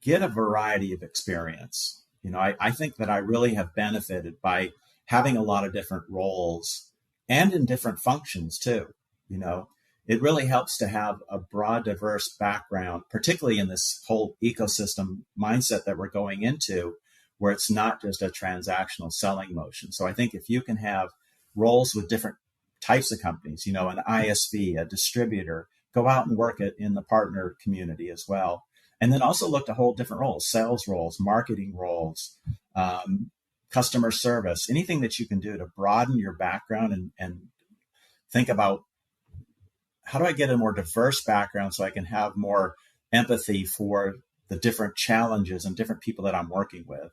get a variety of experience. I think that I really have benefited by having a lot of different roles and in different functions too. It really helps to have a broad, diverse background, particularly in this whole ecosystem mindset that we're going into, where it's not just a transactional selling motion. So I think if you can have roles with different types of companies, an ISV, a distributor, go out and work it in the partner community as well. And then also look to hold different roles, sales roles, marketing roles, customer service, anything that you can do to broaden your background and think about, how do I get a more diverse background so I can have more empathy for the different challenges and different people that I'm working with?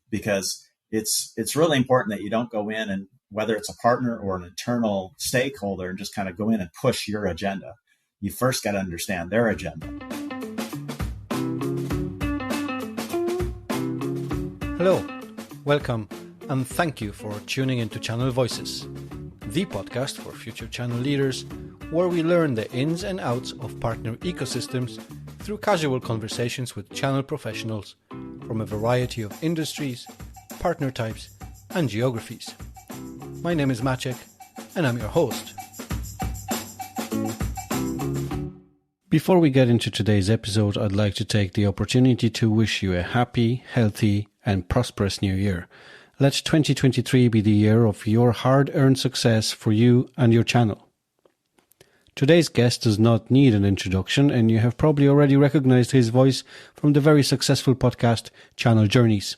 Because it's really important that you don't go in and, whether it's a partner or an internal stakeholder, and just kind of go in and push your agenda. You first got to understand their agenda. Hello, welcome, and thank you for tuning into Channel Voices, the podcast for future channel leaders, where we learn the ins and outs of partner ecosystems through casual conversations with channel professionals from a variety of industries, partner types, and geographies. My name is Maciek, and I'm your host. Before we get into today's episode, I'd like to take the opportunity to wish you a happy, healthy, and prosperous new year. Let 2023 be the year of your hard-earned success for you and your channel. Today's guest does not need an introduction, and you have probably already recognized his voice from the very successful podcast Channel Journeys.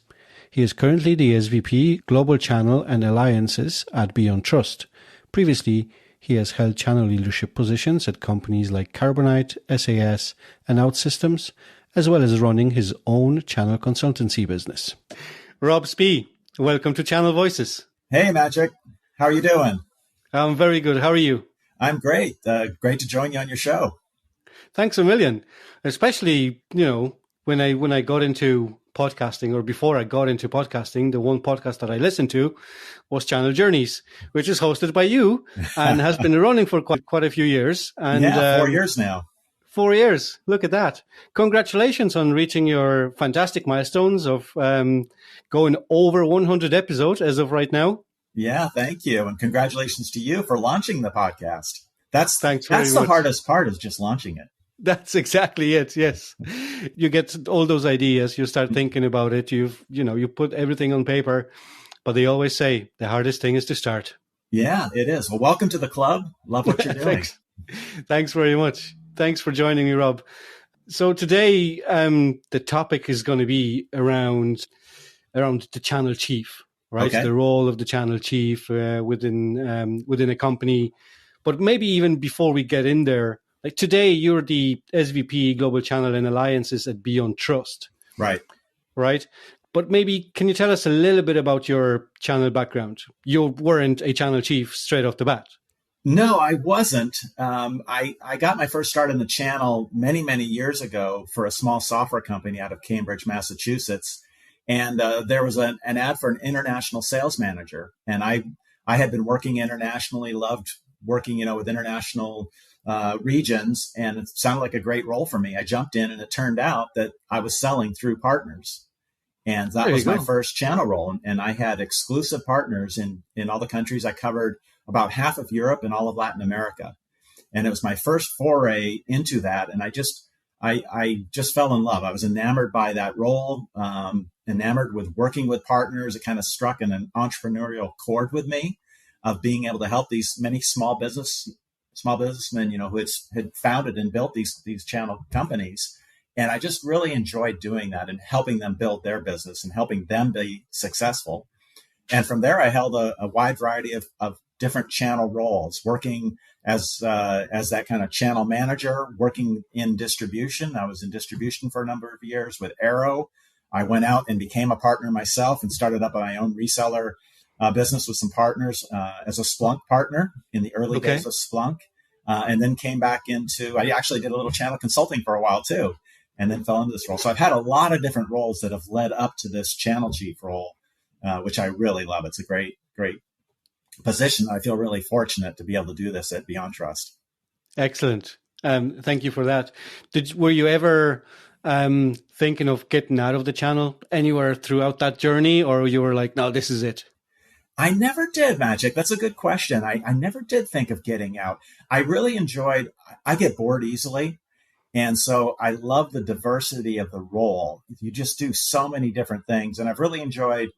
He is currently the SVP Global Channel and Alliances at BeyondTrust. Previously, he has held channel leadership positions at companies like Carbonite, SAS and Outsystems, as well as running his own channel consultancy business. Rob Spee, welcome to Channel Voices. Hey, Maciek. How are you doing? I'm very good. How are you? I'm great. Great to join you on your show. Thanks a million. Especially, when I got into podcasting, or before I got into podcasting, the one podcast that I listened to was Channel Journeys, which is hosted by you and has been running for quite a few years. And 4 years now. 4 years. Look at that. Congratulations on reaching your fantastic milestones of going over 100 episodes as of right now. Yeah, thank you. And congratulations to you for launching the podcast. That's the hardest part, is just launching it. That's exactly it. Yes. You get all those ideas. You start thinking about it. You put everything on paper, but they always say the hardest thing is to start. Yeah, it is. Well, welcome to the club. Love what you're doing. Thanks very much. Thanks for joining me, Rob. So today, the topic is going to be around the channel chief, right? Okay. The role of the channel chief within a company. But maybe even before we get in there, like today, you're the SVP Global Channel and Alliances at BeyondTrust. Right. Right. But maybe can you tell us a little bit about your channel background? You weren't a channel chief straight off the bat. No, I wasn't. I got my first start in the channel many, many years ago for a small software company out of Cambridge, Massachusetts. And there was an ad for an international sales manager. And I had been working internationally, loved working, with international regions, and it sounded like a great role for me. I jumped in, and it turned out that I was selling through partners. And that was my first channel role. And I had exclusive partners in all the countries. I covered about half of Europe and all of Latin America. And it was my first foray into that. And I just fell in love. I was enamored by that role, enamored with working with partners. It kind of struck an entrepreneurial chord with me of being able to help these many small businessmen, who had founded and built these channel companies. And I just really enjoyed doing that and helping them build their business and helping them be successful. And from there, I held a wide variety of different channel roles, working as that kind of channel manager, working in distribution. I was in distribution for a number of years with Arrow. I went out and became a partner myself and started up my own reseller business with some partners as a Splunk partner in the early days of Splunk. And then came back I actually did a little channel consulting for a while too, and then fell into this role. So I've had a lot of different roles that have led up to this channel chief role, which I really love. It's a great, great position. I feel really fortunate to be able to do this at BeyondTrust. Excellent. Thank you for that. Were you ever thinking of getting out of the channel anywhere throughout that journey, or you were like, no, this is it? I never did, Magic. That's a good question. I never did think of getting out. I really enjoyed, I get bored easily. And so I love the diversity of the role. You just do so many different things. And I've really enjoyed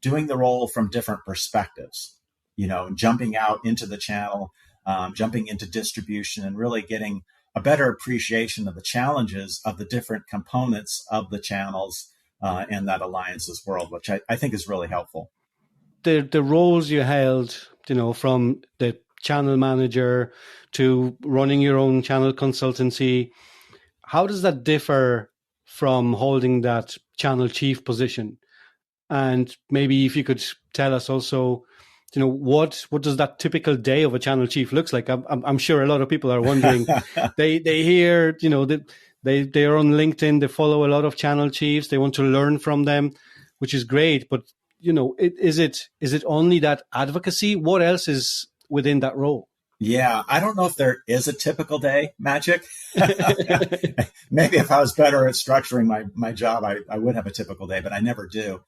doing the role from different perspectives, jumping out into the channel, jumping into distribution, and really getting a better appreciation of the challenges of the different components of the channels and that alliances world, which I think is really helpful. The roles you held, from the channel manager to running your own channel consultancy, how does that differ from holding that channel chief position? And maybe if you could tell us also, what does that typical day of a channel chief looks like? I'm sure a lot of people are wondering. they hear, that they are on LinkedIn, they follow a lot of channel chiefs, they want to learn from them, which is great. But is it only that advocacy? What else is within that role? Yeah, I don't know if there is a typical day, Magic. Maybe if I was better at structuring my job, I would have a typical day, but I never do.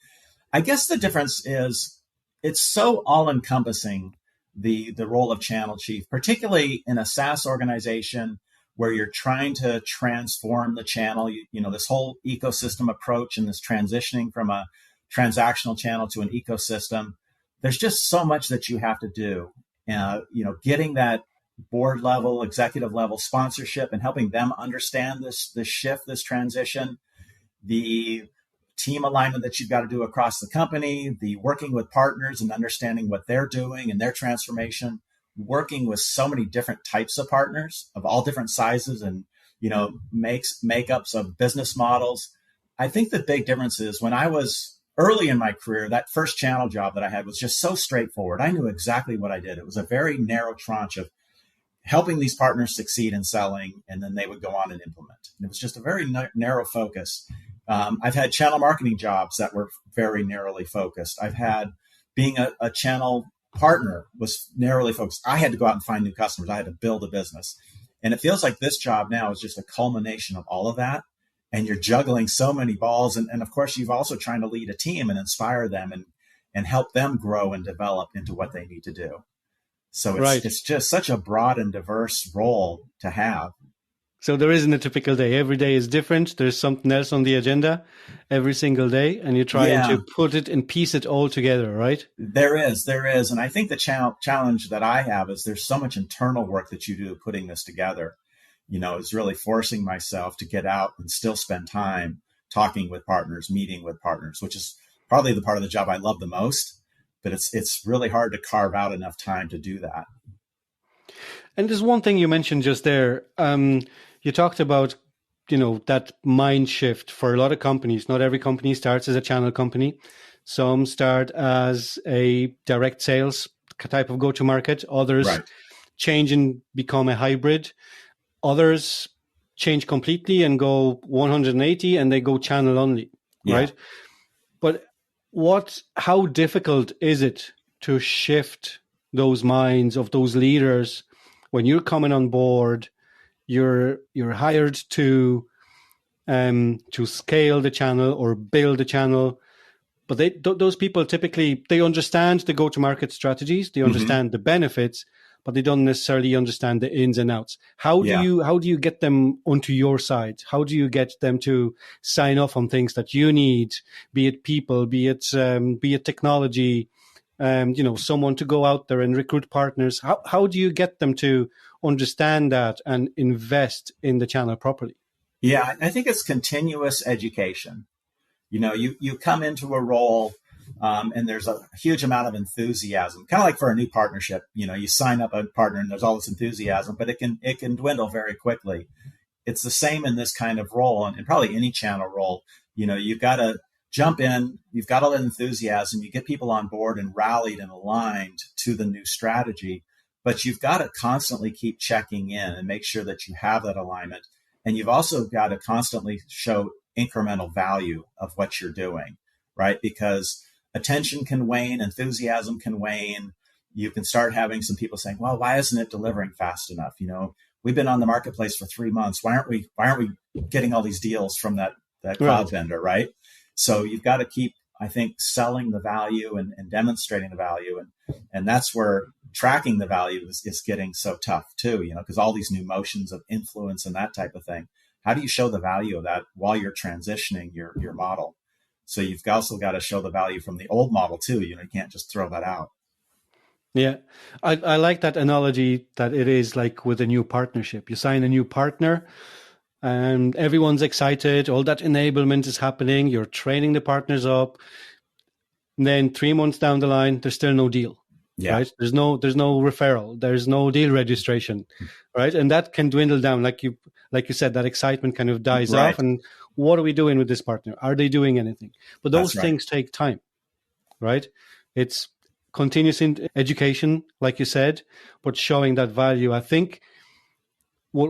I guess the difference is it's so all-encompassing, the role of channel chief, particularly in a SaaS organization where you're trying to transform the channel, this whole ecosystem approach and this transitioning from a transactional channel to an ecosystem. There's just so much that you have to do. Getting that board level, executive level sponsorship and helping them understand this shift, this transition, the team alignment that you've got to do across the company, the working with partners and understanding what they're doing and their transformation, working with so many different types of partners of all different sizes and, makeups of business models. I think the big difference is when I was early in my career, that first channel job that I had was just so straightforward. I knew exactly what I did. It was a very narrow tranche of helping these partners succeed in selling, and then they would go on and implement. And it was just a very narrow focus. I've had channel marketing jobs that were very narrowly focused. I've had being a channel partner was narrowly focused. I had to go out and find new customers. I had to build a business. And it feels like this job now is just a culmination of all of that. And you're juggling so many balls. And of course, you've also trying to lead a team and inspire them and help them grow and develop into what they need to do. So it's just such a broad and diverse role to have. So there isn't a typical day. Every day is different. There's something else on the agenda every single day. And you're trying to put it and piece it all together, right? There is. And I think the challenge that I have is there's so much internal work that you do putting this together. Is really forcing myself to get out and still spend time talking with partners, meeting with partners, which is probably the part of the job I love the most, but it's really hard to carve out enough time to do that. And there's one thing you mentioned just there. You talked about, that mind shift for a lot of companies. Not every company starts as a channel company. Some start as a direct sales type of go-to-market. Others change and become a hybrid. Others change completely and go 180 and they go channel only, right? But how difficult is it to shift those minds of those leaders when you're coming on board? You're hired to scale the channel or build the channel, but those people typically they understand the go-to-market strategies, they understand the benefits, but they don't necessarily understand the ins and outs. How do you get them onto your side? How do you get them to sign off on things that you need, be it people, be it technology, someone to go out there and recruit partners? How do you get them to understand that and invest in the channel properly? Yeah, I think it's continuous education. You come into a role and there's a huge amount of enthusiasm, kind of like for a new partnership. You sign up a partner and there's all this enthusiasm, but it can dwindle very quickly. It's the same in this kind of role and probably any channel role. You've got to jump in, you've got all that enthusiasm, you get people on board and rallied and aligned to the new strategy, but you've got to constantly keep checking in and make sure that you have that alignment. And you've also got to constantly show incremental value of what you're doing, right? Because attention can wane, enthusiasm can wane. You can start having some people saying, well, why isn't it delivering fast enough? we've been on the marketplace for 3 months. Why aren't we getting all these deals from that cloud Right. vendor, right? So you've got to keep, I think, selling the value and demonstrating the value. And that's where tracking the value is getting so tough too, because all these new motions of influence and that type of thing. How do you show the value of that while you're transitioning your model? So you've also got to show the value from the old model too. You can't just throw that out. Yeah. I like that analogy that it is like with a new partnership. You sign a new partner and everyone's excited. All that enablement is happening. You're training the partners up. And then 3 months down the line, there's still no deal. Yeah. Right? There's no referral. There's no deal registration. Right? And that can dwindle down. Like you said, that excitement kind of dies Right. off. And what are we doing with this partner? Are they doing anything? But those That's right. things take time. Right? It's continuous education, like you said, but showing that value. I think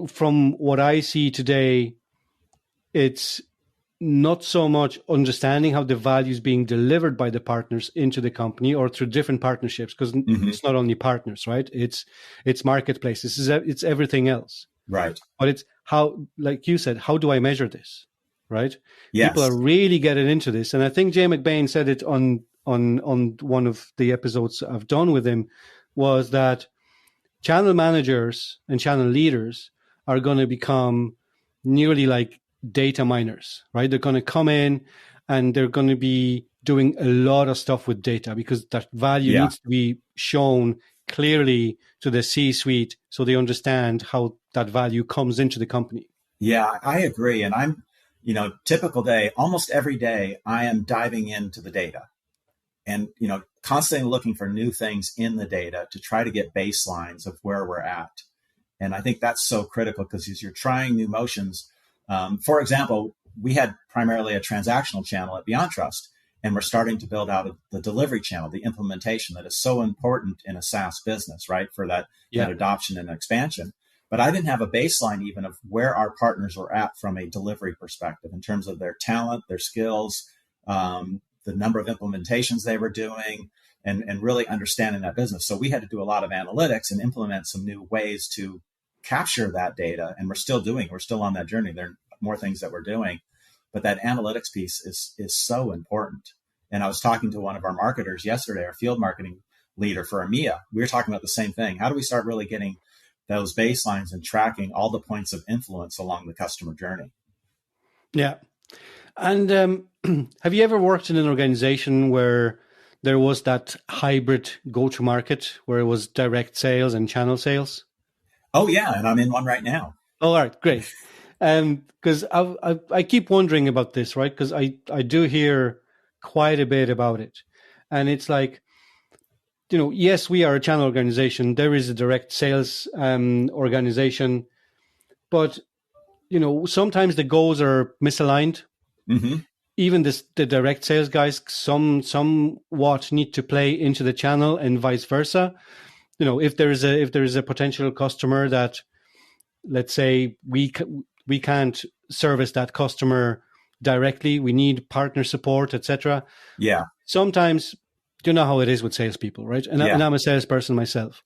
from what I see today, it's not so much understanding how the value is being delivered by the partners into the company or through different partnerships, because it's not only partners, right? It's marketplaces, it's everything else. Right. But it's how, like you said, how do I measure this, right? Yes. People are really getting into this. And I think Jay McBain said it on one of the episodes I've done with him, was that channel managers and channel leaders are going to become nearly like data miners, right? They're going to come in and they're going to be doing a lot of stuff with data, because that value needs to be shown clearly to the C-suite so they understand how that value comes into the company. Yeah, I agree. And I'm, typical day, almost every day, I am diving into the data and, constantly looking for new things in the data to try to get baselines of where we're at. And I think that's so critical, because as you're trying new motions, for example, we had primarily a transactional channel at BeyondTrust, and we're starting to build out the delivery channel, the implementation that is so important in a SaaS business, right? For that adoption and expansion. But I didn't have a baseline even of where our partners were at from a delivery perspective in terms of their talent, their skills, the number of implementations they were doing, and really understanding that business. So we had to do a lot of analytics and implement some new ways to capture that data. And we're still on that journey. There are more things that we're doing, but that analytics piece is so important. And I was talking to one of our marketers yesterday, our field marketing leader for EMEA. We were talking about the same thing. How do we start really getting those baselines and tracking all the points of influence along the customer journey? Yeah. And have you ever worked in an organization where there was that hybrid go-to-market, where it was direct sales and channel sales? Oh, yeah. And I'm in one right now. Oh, all right, great. Because I keep wondering about this, right? Because I do hear quite a bit about it. And it's like, yes, we are a channel organization. There is a direct sales organization. But, sometimes the goals are misaligned. Mm-hmm. Even the direct sales guys somewhat need to play into the channel and vice versa. If there is a potential customer that, let's say, we can't service that customer directly, we need partner support, etc. Yeah. Sometimes, you know how it is with salespeople, right? And I'm a salesperson myself,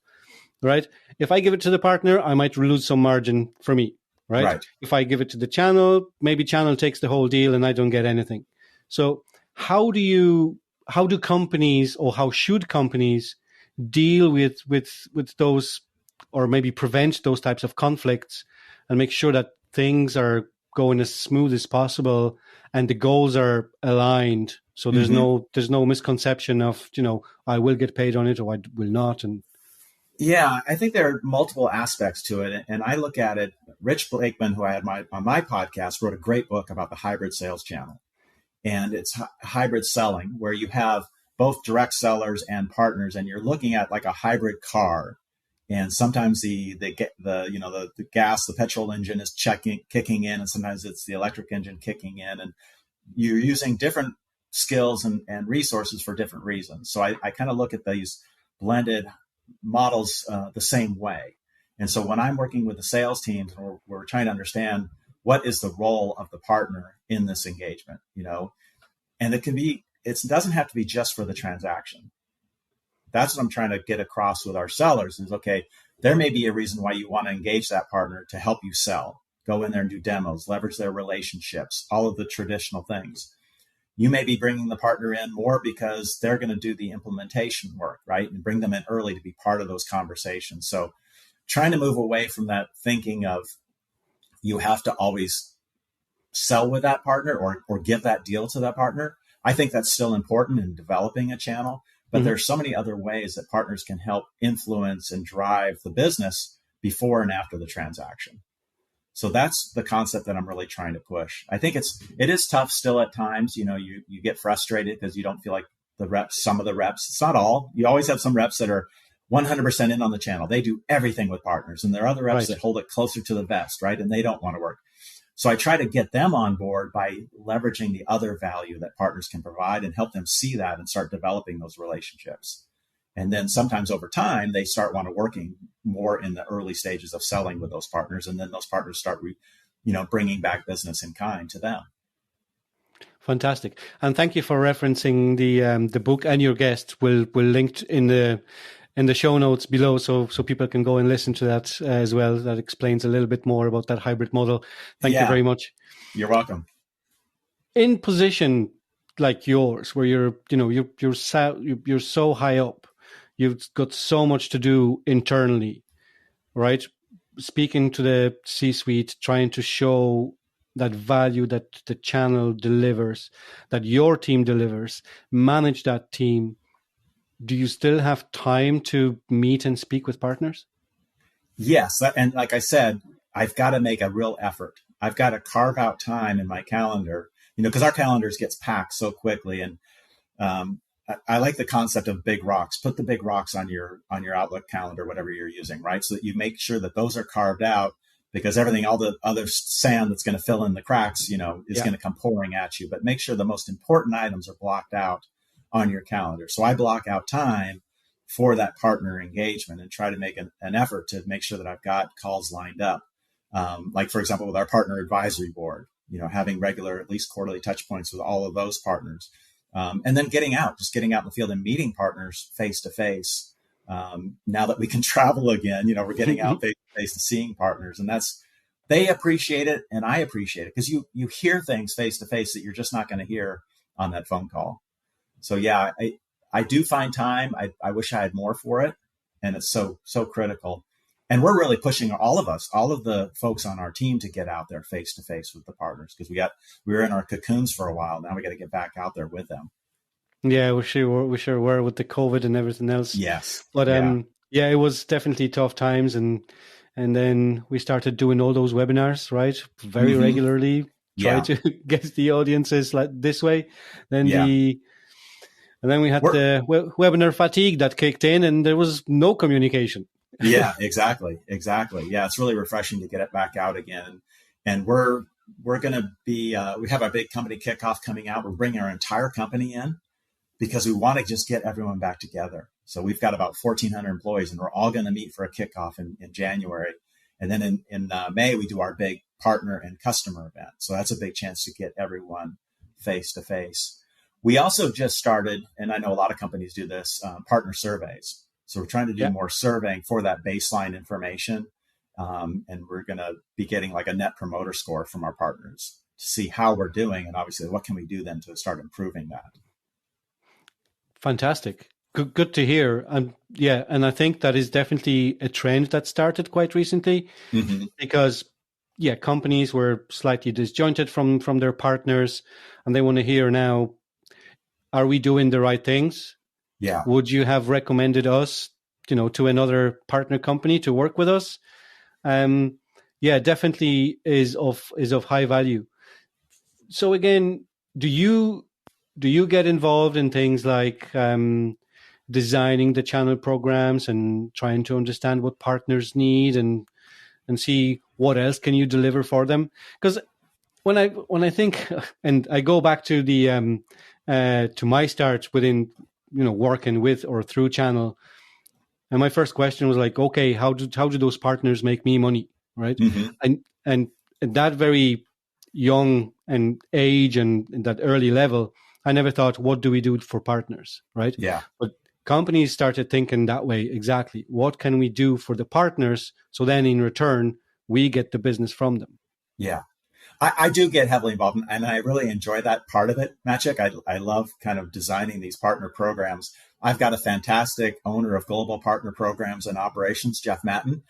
right? If I give it to the partner, I might lose some margin for me. Right? If I give it to the channel, maybe channel takes the whole deal and I don't get anything. So how do companies, or how should companies deal with those, or maybe prevent those types of conflicts and make sure that things are going as smooth as possible and the goals are aligned? So there's no misconception of, I will get paid on it or I will not. And yeah, I think there are multiple aspects to it. And I look at it, Rich Blakeman, who I had on my podcast, wrote a great book about the hybrid sales channel. And it's hybrid selling, where you have both direct sellers and partners, and you're looking at like a hybrid car. And sometimes the gas, the petrol engine is kicking in, and sometimes it's the electric engine kicking in. And you're using different skills and resources for different reasons. So I kind of look at these blended models the same way. And so when I'm working with the sales teams, we're trying to understand what is the role of the partner in this engagement, and it doesn't have to be just for the transaction. That's what I'm trying to get across with our sellers is, okay, there may be a reason why you want to engage that partner to help you sell, go in there and do demos, leverage their relationships, all of the traditional things. You may be bringing the partner in more because they're going to do the implementation work, right? And bring them in early to be part of those conversations. So trying to move away from that thinking of you have to always sell with that partner or give that deal to that partner. I think that's still important in developing a channel, but there's so many other ways that partners can help influence and drive the business before and after the transaction. So that's the concept that I'm really trying to push. I think it is tough still at times. You know, you get frustrated because you don't feel like some of the reps, it's not all. You always have some reps that are 100% in on the channel. They do everything with partners, and there are other reps that hold it closer to the vest, right? And they don't want to work. So I try to get them on board by leveraging the other value that partners can provide and help them see that and start developing those relationships. And then sometimes over time, they start working more in the early stages of selling with those partners. And then those partners start, bringing back business in kind to them. Fantastic. And thank you for referencing the book, and your guest will linked in the show notes below, so people can go and listen to that as well. That explains a little bit more about that hybrid model. Thank you very much. You're welcome. In position like yours, where you're so high up, you've got so much to do internally, right? Speaking to the C-suite, trying to show that value that the channel delivers, that your team delivers, manage that team. Do you still have time to meet and speak with partners? Yes. And like I said, I've got to make a real effort. I've got to carve out time in my calendar, because our calendars gets packed so quickly. And I like the concept of big rocks. Put the big rocks on your Outlook calendar, whatever you're using, right? So that you make sure that those are carved out, because everything, all the other sand that's going to fill in the cracks, is going to come pouring at you. But make sure the most important items are blocked out on your calendar. So I block out time for that partner engagement and try to make an effort to make sure that I've got calls lined up. Like, for example, with our partner advisory board, having regular, at least quarterly touch points with all of those partners. And then getting out in the field and meeting partners face to face. Now that we can travel again, we're getting out face to face and seeing partners, and they appreciate it. And I appreciate it, because you hear things face to face that you're just not going to hear on that phone call. So yeah, I do find time. I wish I had more for it. And it's so critical. And we're really pushing all of the folks on our team to get out there face to face with the partners, because we were in our cocoons for a while. Now we got to get back out there with them. Yeah, we sure were with the COVID and everything else. Yes. But it was definitely tough times. And then we started doing all those webinars, right? Very regularly, try to get the audiences like this way. And then we had the webinar fatigue that kicked in, and there was no communication. Yeah, exactly. Yeah, it's really refreshing to get it back out again. And we're going to be, we have our big company kickoff coming out. We're bringing our entire company in because we want to just get everyone back together. So we've got about 1,400 employees, and we're all going to meet for a kickoff in January. And then in May, we do our big partner and customer event. So that's a big chance to get everyone face to face. We also just started, and I know a lot of companies do this, partner surveys. So we're trying to do more surveying for that baseline information. And we're going to be getting like a net promoter score from our partners to see how we're doing. And obviously, what can we do then to start improving that? Fantastic. Good to hear. And I think that is definitely a trend that started quite recently, because companies were slightly disjointed from their partners, and they want to hear now, are we doing the right things? Yeah. Would you have recommended us, to another partner company to work with us? Definitely is of high value. So again, do you get involved in things like designing the channel programs and trying to understand what partners need and see what else can you deliver for them? Because when I think, and I go back to the to my start within working with or through channel, and my first question was like, okay, how do those partners make me money, right? And at that very young and age and that early level, I never thought, what do we do for partners, right? Yeah. But companies started thinking that way. Exactly. What can we do for the partners? So then in return, we get the business from them. Yeah. I do get heavily involved, and I really enjoy that part of it, Maciek. I love kind of designing these partner programs. I've got a fantastic owner of global partner programs and operations, Jeff Matten.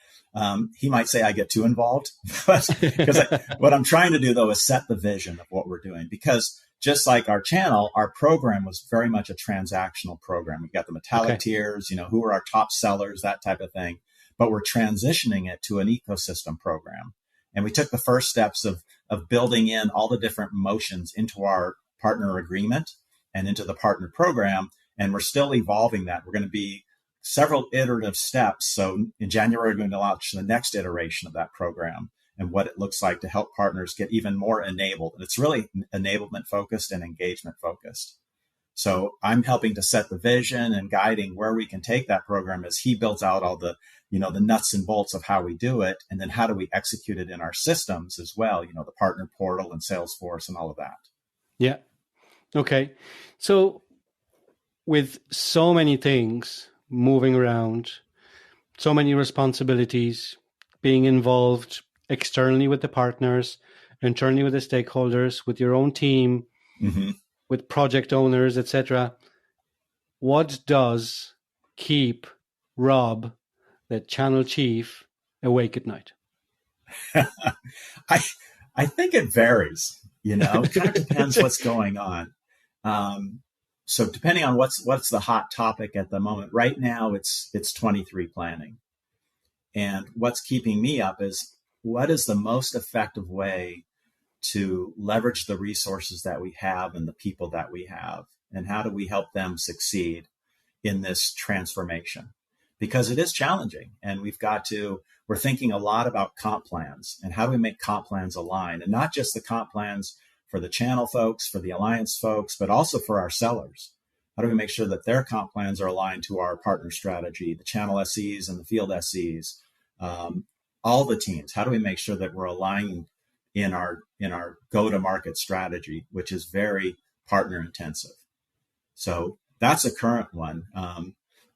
He might say I get too involved, but because what I'm trying to do, though, is set the vision of what we're doing. Because just like our channel, our program was very much a transactional program. We've got the metallic tiers, who are our top sellers, that type of thing. But we're transitioning it to an ecosystem program. And we took the first steps of building in all the different motions into our partner agreement and into the partner program. And we're still evolving that. We're going to be several iterative steps. So in January, we're going to launch the next iteration of that program and what it looks like to help partners get even more enabled. And it's really enablement focused and engagement focused. So I'm helping to set the vision and guiding where we can take that program as he builds out all the the nuts and bolts of how we do it. And then how do we execute it in our systems as well? The partner portal and Salesforce and all of that. Yeah. Okay. So with so many things moving around, so many responsibilities, being involved externally with the partners, internally with the stakeholders, with your own team, with project owners, etc. What does keep Rob, the channel chief, awake at night? I think it varies. It kind of depends what's going on. So depending on what's the hot topic at the moment. Right now, it's 23 planning, and what's keeping me up is what is the most effective way to leverage the resources that we have and the people that we have, and how do we help them succeed in this transformation? Because it is challenging, and we're thinking a lot about comp plans and how do we make comp plans align, and not just the comp plans for the channel folks, for the alliance folks, but also for our sellers. How do we make sure that their comp plans are aligned to our partner strategy, the channel SEs and the field SEs, all the teams? How do we make sure that we're aligning in our go-to-market strategy, which is very partner intensive? So that's a current one.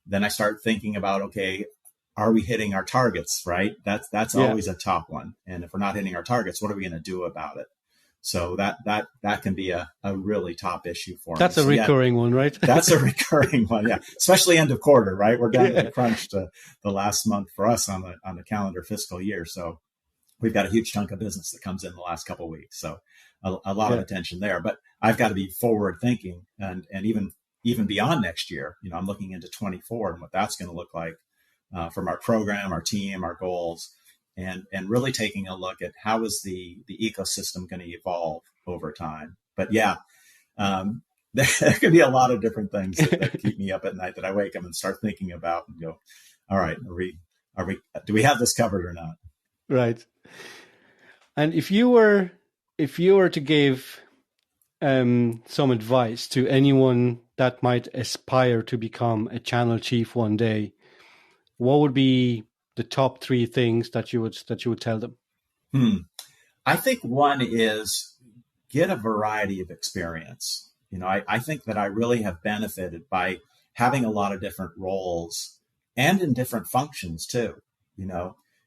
Then I start thinking about, okay, are we hitting our targets, right? That's always a top one. And if we're not hitting our targets, what are we going to do about it? So that can be a really top issue for me. That's a recurring one, right? That's a recurring one, yeah. Especially end of quarter, right? We're down to the crunch to the last month for us on the calendar fiscal year. So we've got a huge chunk of business that comes in the last couple of weeks. So a lot of attention there. But I've got to be forward thinking and even beyond next year. I'm looking into 24 and what that's going to look like from our program, our team, our goals, and really taking a look at how is the ecosystem going to evolve over time. But yeah, there could be a lot of different things that keep me up at night that I wake up and start thinking about and go, all right, do we have this covered or not? Right. And if you were to give some advice to anyone that might aspire to become a channel chief one day, what would be the top 3 things that you would tell them? I think one is get a variety of experience. I think that I really have benefited by having a lot of different roles and in different functions too.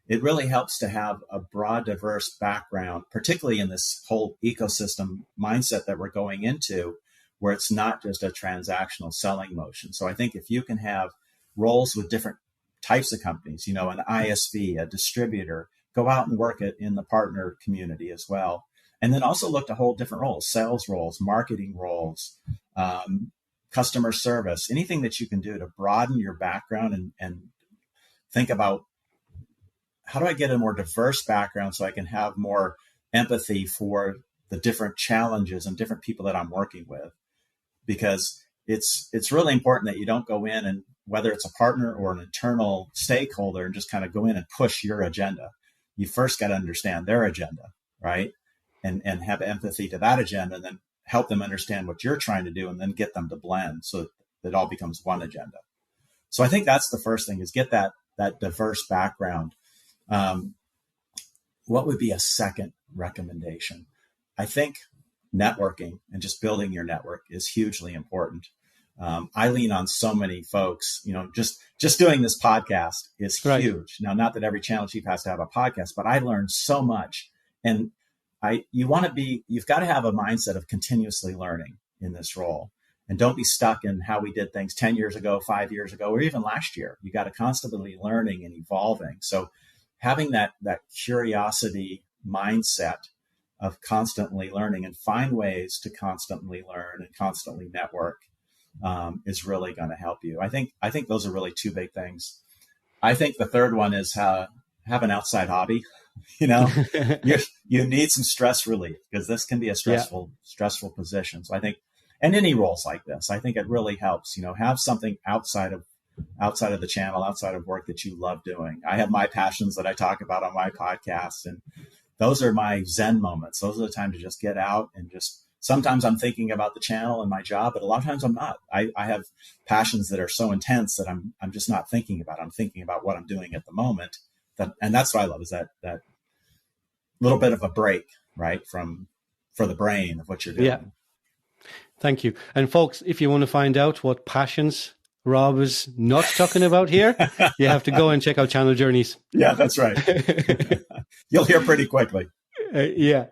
It really helps to have a broad, diverse background, particularly in this whole ecosystem mindset that we're going into, where it's not just a transactional selling motion. So I think if you can have roles with different types of companies, an ISV, a distributor, go out and work it in the partner community as well. And then also look to hold different roles, sales roles, marketing roles, customer service, anything that you can do to broaden your background and think about, how do I get a more diverse background so I can have more empathy for the different challenges and different people that I'm working with? Because it's really important that you don't go in and, whether it's a partner or an internal stakeholder, and just kind of go in and push your agenda. You first got to understand their agenda, right? And have empathy to that agenda, and then help them understand what you're trying to do, and then get them to blend so that it all becomes one agenda. So I think that's the first thing, is get that diverse background. What would be a second recommendation? I think networking and just building your network is hugely important. I lean on so many folks, just doing this podcast is Right. huge. Now, not that every channel chief has to have a podcast, but I learned so much. And you've got to have a mindset of continuously learning in this role, and don't be stuck in how we did things 10 years ago, 5 years ago, or even last year. You got to constantly learning and evolving. So having that curiosity mindset of constantly learning and find ways to constantly learn and constantly network is really going to help you. I think those are really two big things. I think the third one is have an outside hobby. You need some stress relief, because this can be a stressful position. So I think, and any roles like this, I think it really helps, have something outside of the channel, outside of work that you love doing. I have my passions that I talk about on my podcast, and those are my Zen moments. Those are the time to just get out and sometimes I'm thinking about the channel and my job, but a lot of times I'm not. I have passions that are so intense that I'm just not thinking about it. I'm thinking about what I'm doing at the moment. And that's what I love, is that little bit of a break, right, for the brain of what you're doing. Yeah. Thank you. And folks, if you want to find out what passions Rob is not talking about here, you have to go and check out Channel Journeys. Yeah, that's right. You'll hear pretty quickly. Yeah.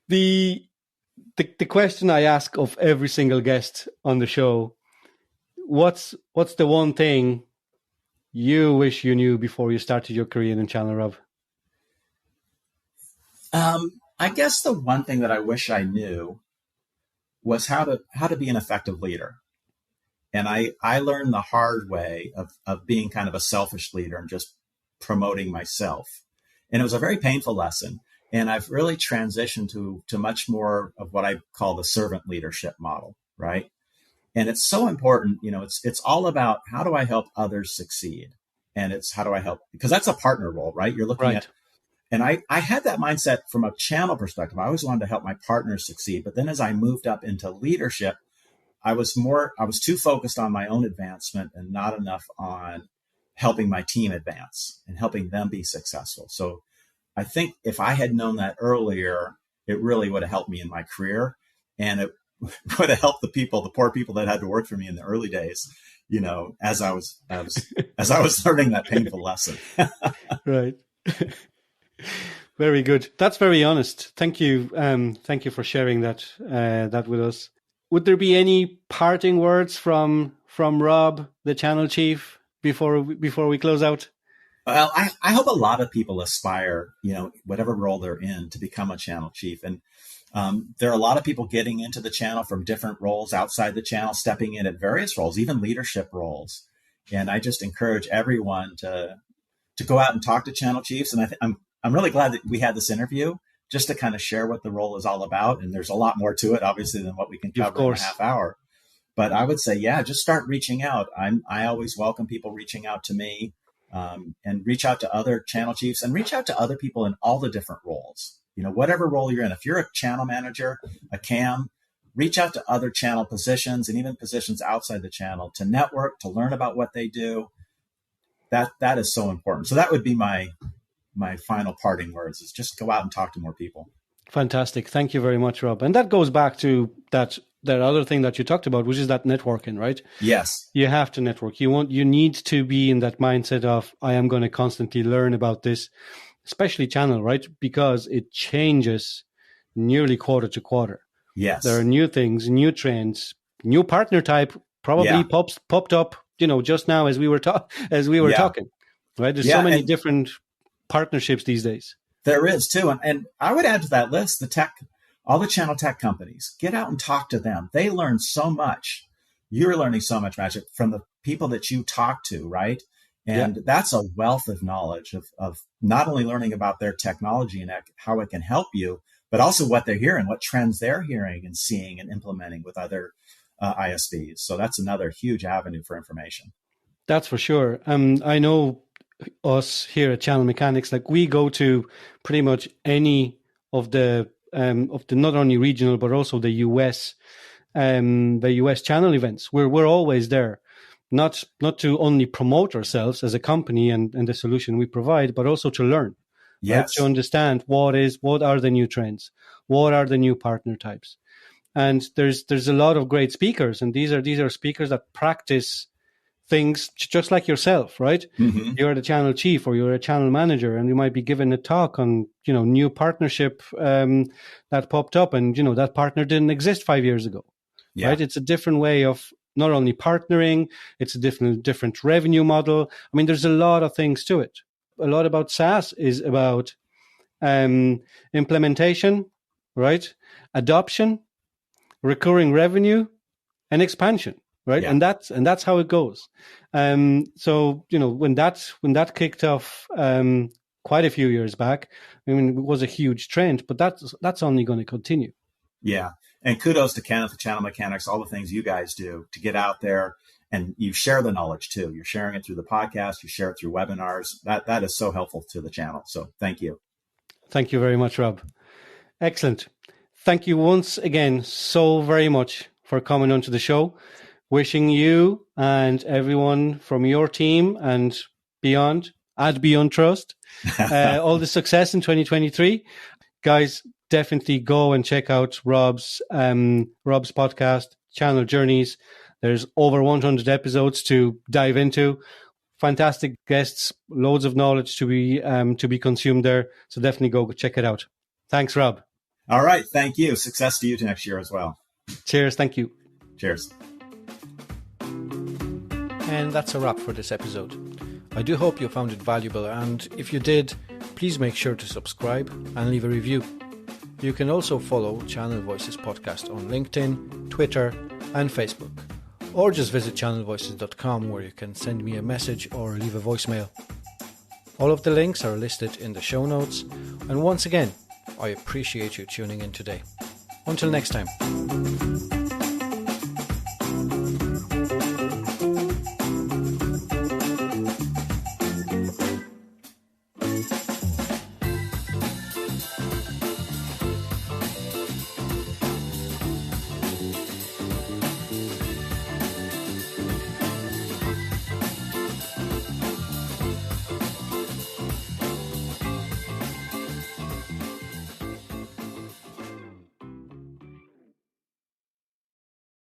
The question I ask of every single guest on the show, what's the one thing you wish you knew before you started your career in channel, Rob? I guess the one thing that I wish I knew was how to be an effective leader. And I learned the hard way of being kind of a selfish leader and just promoting myself. And it was a very painful lesson. And I've really transitioned to much more of what I call the servant leadership model, right? And it's so important, it's all about, how do I help others succeed? And it's how do I help, because that's a partner role, right? You're looking at, and I had that mindset from a channel perspective. I always wanted to help my partners succeed. But then as I moved up into leadership, I was too focused on my own advancement and not enough on helping my team advance and helping them be successful. So I think if I had known that earlier, it really would have helped me in my career, and it would have helped the poor people that had to work for me in the early days, as I was learning that painful lesson. Right. Very good. That's very honest. Thank you. Thank you for sharing that with us. Would there be any parting words from Rob, the channel chief, before we close out? Well, I hope a lot of people aspire, whatever role they're in, to become a channel chief. And there are a lot of people getting into the channel from different roles outside the channel, stepping in at various roles, even leadership roles. And I just encourage everyone to go out and talk to channel chiefs. And I'm really glad that we had this interview, just to kind of share what the role is all about. And there's a lot more to it, obviously, than what we can cover in a half hour. But I would say, just start reaching out. I always welcome people reaching out to me, and reach out to other channel chiefs, and reach out to other people in all the different roles. Whatever role you're in, if you're a channel manager, a CAM, reach out to other channel positions and even positions outside the channel to network, to learn about what they do. That is so important. So that would be my final parting words, is just go out and talk to more people. Fantastic. Thank you very much, Rob. And that goes back to that other thing that you talked about, which is that networking, right? Yes. You have to network. You need to be in that mindset of, I am going to constantly learn about this, especially channel, right? Because it changes nearly quarter to quarter. Yes. There are new things, new trends, new partner type probably popped up, just now as we were talking, right? There's so many different partnerships these days. There is too. And I would add to that list, all the channel tech companies. Get out and talk to them. They learn so much. You're learning so much magic from the people that you talk to, right? And that's a wealth of knowledge of not only learning about their technology and how it can help you, but also what they're hearing, what trends they're hearing and seeing and implementing with other ISVs. So that's another huge avenue for information. That's for sure. I know us here at Channel Mechanics, like we go to pretty much any of the not only regional but also the US channel events. We're always there, not to only promote ourselves as a company and the solution we provide, but also to learn. Yes. Right? To understand what are the new trends, what are the new partner types. And there's a lot of great speakers, and these are speakers that practice things just like yourself, right? Mm-hmm. You're the channel chief or you're a channel manager, and you might be given a talk on, new partnership that popped up, and, that partner didn't exist 5 years ago, right? It's a different way of not only partnering, it's a different revenue model. I mean, there's a lot of things to it. A lot about SaaS is about implementation, right? Adoption, recurring revenue, and expansion. Right. Yeah. And that's how it goes. So, when that kicked off quite a few years back, I mean, it was a huge trend, but that's only going to continue. Yeah. And kudos to Kenneth, Channel Mechanics, all the things you guys do to get out there, and you share the knowledge too. You're sharing it through the podcast, you share it through webinars. That is so helpful to the channel. So thank you. Thank you very much, Rob. Excellent. Thank you once again so very much for coming onto the show. Wishing you and everyone from your team and beyond at BeyondTrust all the success in 2023. Guys, definitely go and check out Rob's podcast, Channel Journeys. There's over 100 episodes to dive into. Fantastic guests, loads of knowledge to be consumed there. So definitely go check it out. Thanks, Rob. All right. Thank you. Success to you next year as well. Cheers. Thank you. Cheers. And that's a wrap for this episode. I do hope you found it valuable, and if you did, please make sure to subscribe and leave a review. You can also follow Channel Voices Podcast on LinkedIn, Twitter and Facebook, or just visit channelvoices.com where you can send me a message or leave a voicemail. All of the links are listed in the show notes, and once again, I appreciate you tuning in today. Until next time.